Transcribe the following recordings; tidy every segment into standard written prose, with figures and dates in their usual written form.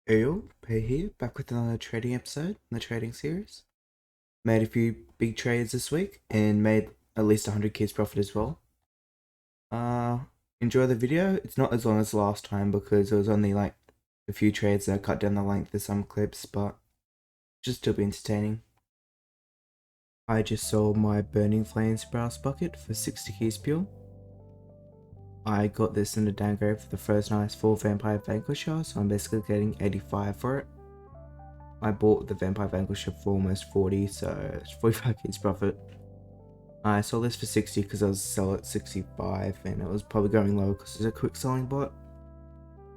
Ancientpear here, back with another trading episode in the trading series. Made a few big trades this week and made at least 100 keys profit as well. Enjoy the video. It's not as long as last time because it was only like a few trades that I cut down the length of some clips, but should still be entertaining. I just sold my Burning Flames brass bucket for 60 keys pure. I got this in the downgrade for the first night's full Vampire Vanquisher, so I'm basically getting 85 for it. I bought the Vampire Vanquisher for almost 40, so it's 45 keys profit. I sold this for 60 because I was selling at 65 and it was probably going low because it's a quick selling bot.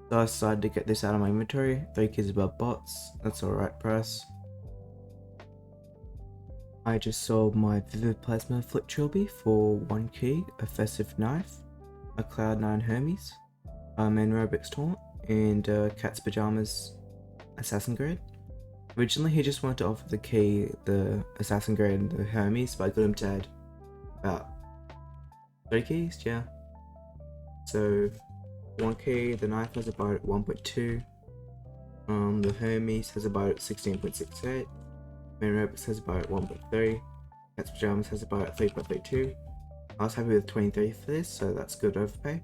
So I decided to get this out of my inventory. 3 keys above bots, that's alright price. I just sold my Vivid Plasma Flip Trilby for 1 key, a Festive Knife, a Cloud9 Hermes, a Man Robix Taunt, and Cat's Pajamas Assassin Grade. Originally he just wanted to offer the key, the Assassin Grade and the Hermes, but I got him to add about 3 keys, yeah. So 1 key, the knife has about at 1.2, the Hermes has about at 16.68, Man Robix has about at 1.3, Cat's Pajamas has about at 3.32. I was happy with 23 for this, so that's good overpay.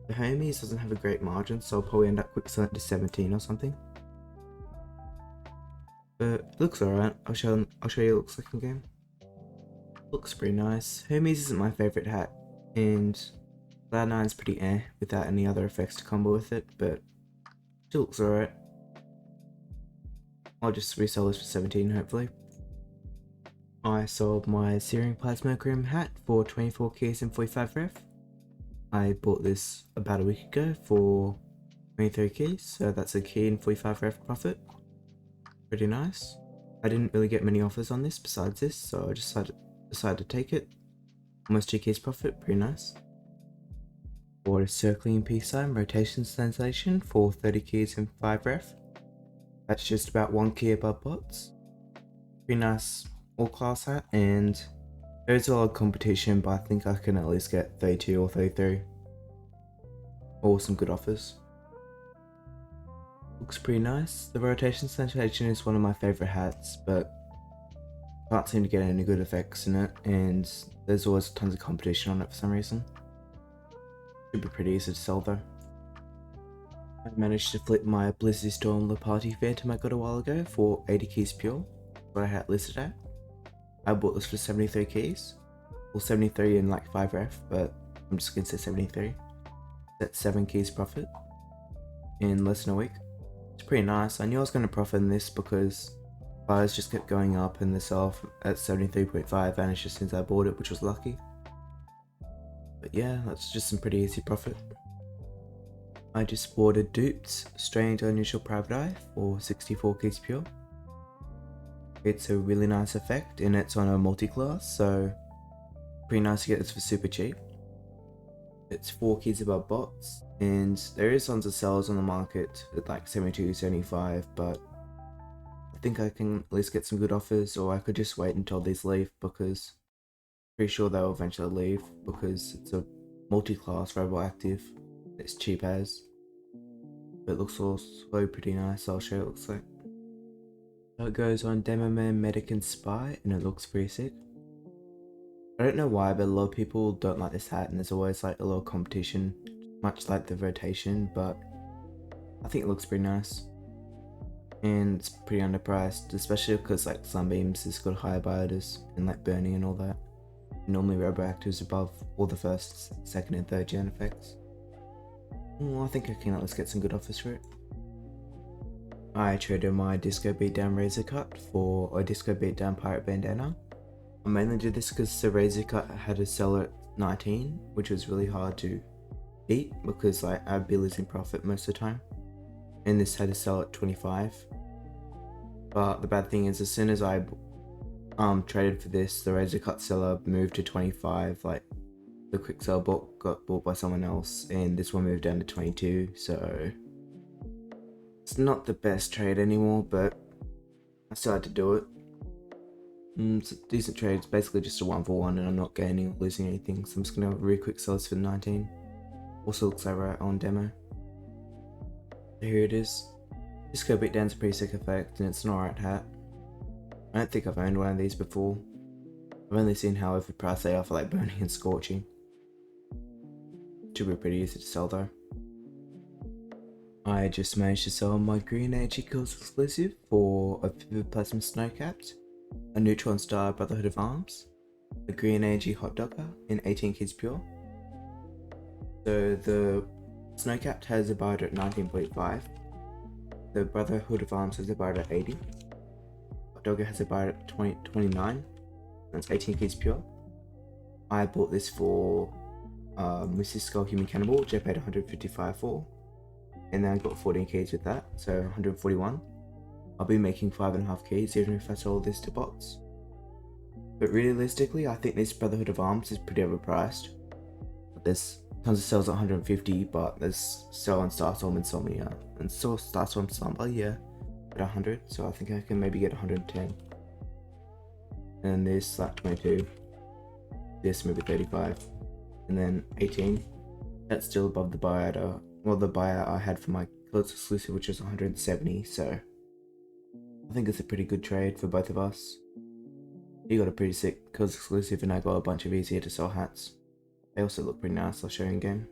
The Hermes doesn't have a great margin, so I'll probably end up quick selling to 17 or something. But it looks alright. I'll show you what it looks like in game. Looks pretty nice. Hermes isn't my favourite hat, and Cloud9's pretty without any other effects to combo with it, but still looks alright. I'll just resell this for 17 hopefully. I sold my Searing Plasma Grim hat for 24 keys and 45 ref. I bought this about a week ago for 23 keys, so that's a key and 45 ref profit. Pretty nice. I didn't really get many offers on this besides this, so I just decided to take it. Almost 2 keys profit, pretty nice. Bought a Circling Peace Sign Rotation Sensation for 30 keys and 5 ref. That's just about 1 key above bots. Pretty nice all class hat, and there's a lot of competition, but I think I can at least get 32 or 33. Or some good offers. Looks pretty nice. The Rotation Sensation is one of my favourite hats, but can't seem to get any good effects in it, and there's always tons of competition on it for some reason. Should be pretty easy to sell though. I managed to flip my Blizzard Storm Le Party Phantom I got a while ago for 80 keys pure, what I had listed at. I bought this for 73 keys, or 73 and like 5 ref, but I'm just gonna say 73. That's 7 keys profit in less than a week. It's pretty nice. I knew I was going to profit in this because buyers just kept going up and the sell-off at 73.5 vanished as soon as I bought it, which was lucky. But yeah, that's just some pretty easy profit. I just bought a Duped Strange Unusual Private Eye for 64 keys pure. It's a really nice effect and it's on a multi-class, so pretty nice to get this for super cheap. It's 4 keys above bots, and there is tons of sellers on the market at like 72, 75, but I think I can at least get some good offers, or I could just wait until these leave because I'm pretty sure they'll eventually leave because it's a multi-class rebel active. It's cheap as, but it looks also pretty nice. I'll show you what it looks like. So it goes on Demo Man, Medic and Spy, and it looks pretty sick. I don't know why, but a lot of people don't like this hat and there's always like a lot of competition, much like the rotation, but I think it looks pretty nice. And it's pretty underpriced, especially because like Sunbeams has got higher biotas and like burning and all that. Normally Roboactive's above all the first, second and third gen effects. Well, I think I can at least get some good offers for it. I traded my Disco Beatdown Razor Cut for a Disco Beatdown Pirate Bandana. I mainly did this because the Razor Cut had a seller at 19, which was really hard to beat because like I'd be losing profit most of the time. And this had a sell at 25. But the bad thing is, as soon as I traded for this, the Razor Cut seller moved to 25, like the quick sell bot got bought by someone else, and this one moved down to 22, so it's not the best trade anymore, but I still had to do it. It's a decent trade. It's basically just a 1-for-1 and I'm not gaining or losing anything, so I'm just gonna really quick sell this for 19. Also looks like right on demo. Here it is. Disco Beatdown's a pretty sick effect, and it's an alright hat. I don't think I've owned one of these before. I've only seen how overpriced they are for like burning and scorching. Should be pretty easy to sell though. I just managed to sell my Green Age Kills exclusive for a Vivid Plasma Snowcapped, a Neutron Star Brotherhood of Arms, a Green Age Hot Dogger in 18 keys pure. So the Snowcapped has a buyer at 19.5. The Brotherhood of Arms has a buyer at 80. Hot Dogger has a buyer at 29. That's 18 keys pure. I bought this for Mrs. Skull Human Cannibal, which I paid 155 for. And then I got 14 keys with that, so 141. I'll be making 5.5 keys even if I sold this to bots. But realistically, I think this Brotherhood of Arms is pretty overpriced. There's tons of sales at 150, but there's sell on Starstorm Insomnia and still Starstorm Slumber, yeah, at 100. So I think I can maybe get 110. And this like 22. This maybe 35, and then 18. That's still above the buyout. Well, the buyout I had for my Clothes exclusive, which was 170. So I think it's a pretty good trade for both of us. You got a pretty sick Clothes exclusive, and I got a bunch of easier to sell hats. They also look pretty nice. I'll show you in game.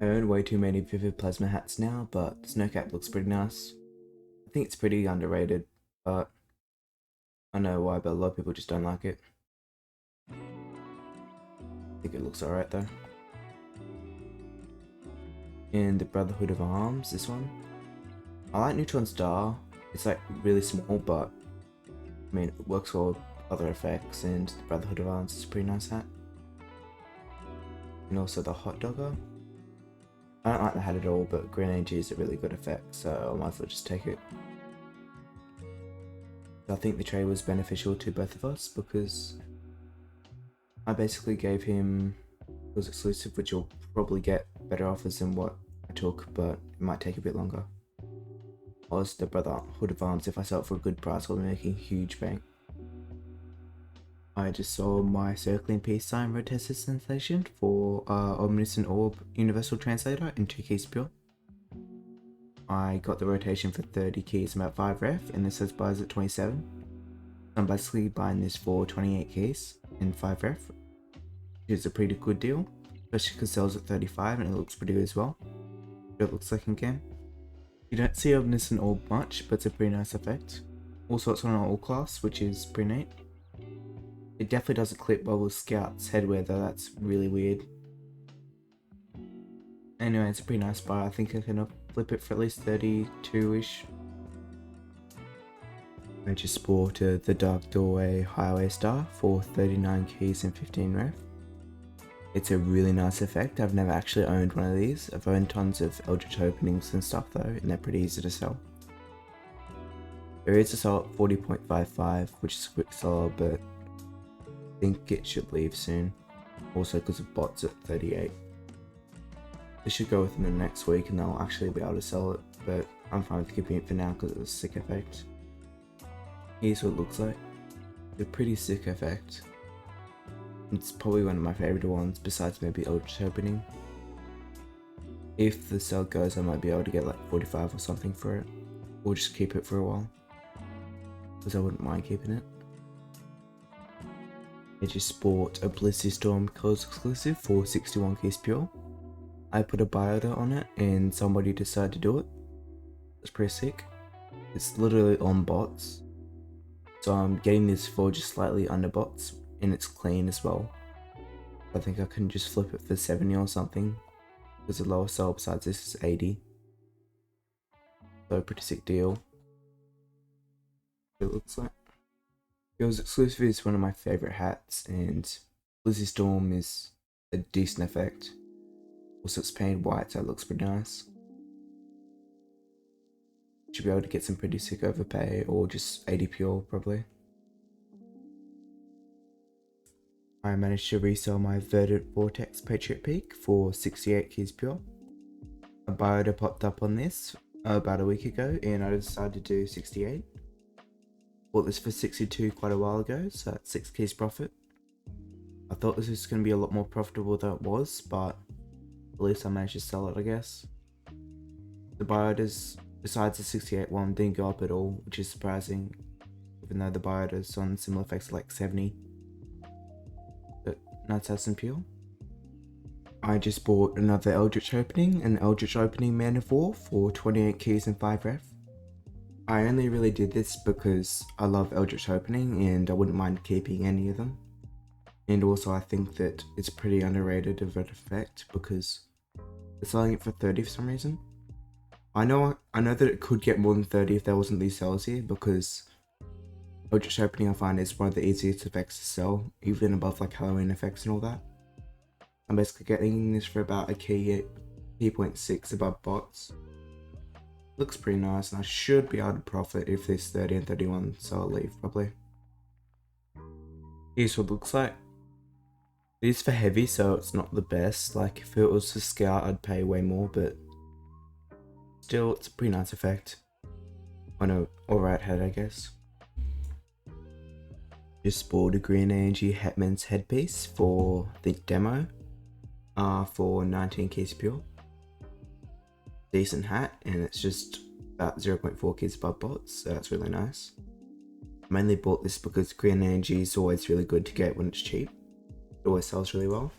I own way too many Vivid Plasma hats now, but Snowcap looks pretty nice. I think it's pretty underrated, but I know why, but a lot of people just don't like it. I think it looks alright though. And the Brotherhood of Arms, this one. I like Neutron Star. It's like really small, but I mean it works well with other effects, and the Brotherhood of Arms is a pretty nice hat. And also the Hot Dogger. I don't like the hat at all, but Green Energy is a really good effect, so I might as well just take it. I think the trade was beneficial to both of us because I basically gave him those exclusive, which you'll probably get better offers than what I took, but it might take a bit longer. Or the Brotherhood of Arms, if I sell it for a good price, I'll be making huge bank. I just sold my Circling Peace Sign Road-Tested Sensation for Omniscient Orb Universal Translator in 2 keys pure. I got the rotation for 30 keys, about 5 ref, and this says buys at 27. I'm basically buying this for 28 keys in 5 ref, which is a pretty good deal, especially because it sells at 35 and it looks pretty good as well. It looks like in game. You don't see Omniscient Orb much, but it's a pretty nice effect. Also, it's on an all class, which is pretty neat. It definitely doesn't clip Bubble Scout's headwear though, that's really weird. Anyway, it's a pretty nice buy. I think I can flip it for at least 32-ish. I just bought the Dark Doorway Highway Star for 39 keys and 15 ref. It's a really nice effect. I've never actually owned one of these. I've owned tons of Eldritch openings and stuff though, and they're pretty easy to sell. There is a sell at 40.55, which is a quick seller, but I think it should leave soon. Also because of bots at 38. They should go within the next week and they'll actually be able to sell it, but I'm fine with keeping it for now because it's a sick effect. Here's what it looks like. It's a pretty sick effect. It's probably one of my favourite ones besides maybe Eldritch Opening. If the sale goes, I might be able to get like 45 or something for it, or just keep it for a while, because I wouldn't mind keeping it. I just bought a Blissey Storm Clothes exclusive for 61 keys pure. I put a buy order on it and somebody decided to do it. It's pretty sick. It's literally on bots. So I'm getting this for just slightly under bots, and it's clean as well. I think I can just flip it for 70 or something, because the lowest sell besides this is 80. So pretty sick deal. It looks like. Yours exclusive is one of my favourite hats, and Blissey Storm is a decent effect. Also it's painted white, so it looks pretty nice. Should be able to get some pretty sick overpay, or just 80 pure probably. I managed to resell my Verdant Vortex Patriot Peak for 68 keys pure. A buy order popped up on this about a week ago, and I decided to do 68. Bought this for 62 quite a while ago, so that's 6 keys profit. I thought this was going to be a lot more profitable than it was, but at least I managed to sell it, I guess. The buy orders besides the 68 one didn't go up at all, which is surprising, even though the biotas on similar effects are like 70. But nice Ancientpear. I just bought another Eldritch opening, an Eldritch opening mana 4 for 28 keys and 5 ref. I only really did this because I love Eldritch opening and I wouldn't mind keeping any of them. And also I think that it's pretty underrated of an effect because they're selling it for 30 for some reason. I know that it could get more than 30 if there wasn't these sales here, because Eldritch opening I find is one of the easiest effects to sell, even above like Halloween effects and all that. I'm basically getting this for about a key 0.6 above bots. Looks pretty nice, and I should be able to profit if this 30 and 31 sell leave probably. Here's what it looks like. It is for heavy, so it's not the best. Like if it was for scout I'd pay way more, but still it's a pretty nice effect on a alright head, I guess. Just bought a green energy Hetman's headpiece for the demo for 19 keys pure. Decent hat, and it's just about 0.4 keys above bots, so that's really nice. I mainly bought this because green energy is always really good to get when it's cheap. It always sells really well.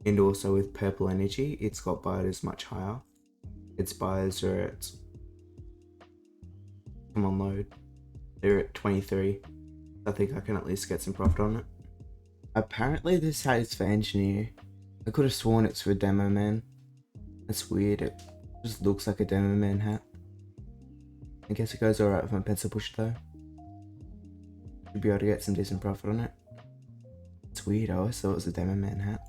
And also with purple energy, it's got buyers much higher. Its buyers are at, come on load, they're at 23. I think I can at least get some profit on it. Apparently this hat is for engineer. I could have sworn it's for demo man. That's weird, it just looks like a demo man hat. I guess it goes alright with my pencil pusher though. Should be able to get some decent profit on it. It's weird, I always thought it was a demo man hat.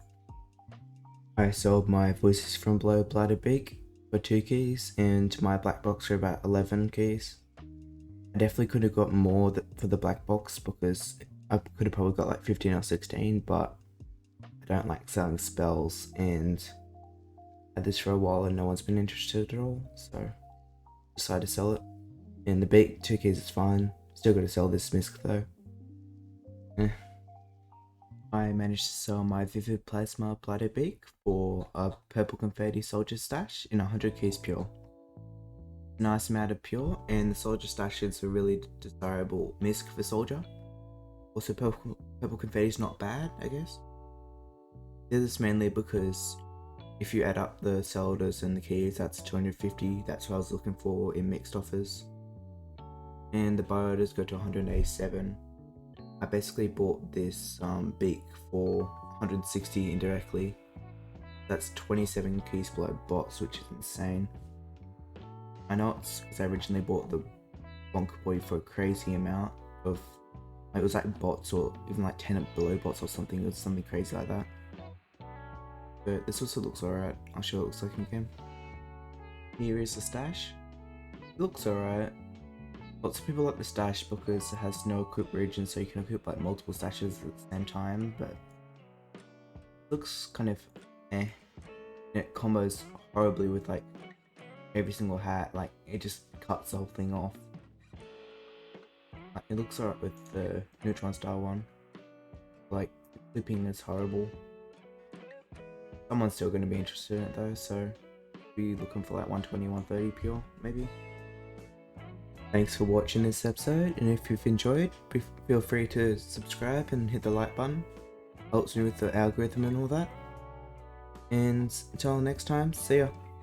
I sold my Voices from Below Bladder Beak for 2 keys and my black box for about 11 keys. I definitely could have got more for the black box because I could have probably got like 15 or 16, but I don't like selling spells, and I had this for a while and no one's been interested at all, so decided to sell it. And the beak 2 keys is fine. Still got to sell this misc though. I managed to sell my Vivid Plasma Bladder Beak for a purple confetti soldier stash in 100 keys pure. Nice amount of pure, and the soldier stash is a really desirable misc for soldier. Also purple confetti is not bad, I guess. Did this mainly because if you add up the solders and the keys, that's 250. That's what I was looking for in mixed offers. And the biotas go to 187. I basically bought this beak for 160 indirectly. That's 27 keys below bots, which is insane. I know it's because I originally bought the Bonker Boy for a crazy amount of, it was like bots or even like 10 below bots or something. It was something crazy like that. But this also looks alright. I'll show what it looks like again. Here is the stash. It looks alright. Lots of people like the stash because it has no equip region, so you can equip like multiple stashes at the same time, but it looks kind of eh. And it combos horribly with like every single hat, like it just cuts the whole thing off. Like, it looks alright with the neutron style one. Like clipping is horrible. Someone's still going to be interested in it though, so be looking for like 120, 130 pure maybe. Thanks for watching this episode, and if you've enjoyed, feel free to subscribe and hit the like button. Helps me with the algorithm and all that. And until next time, see ya.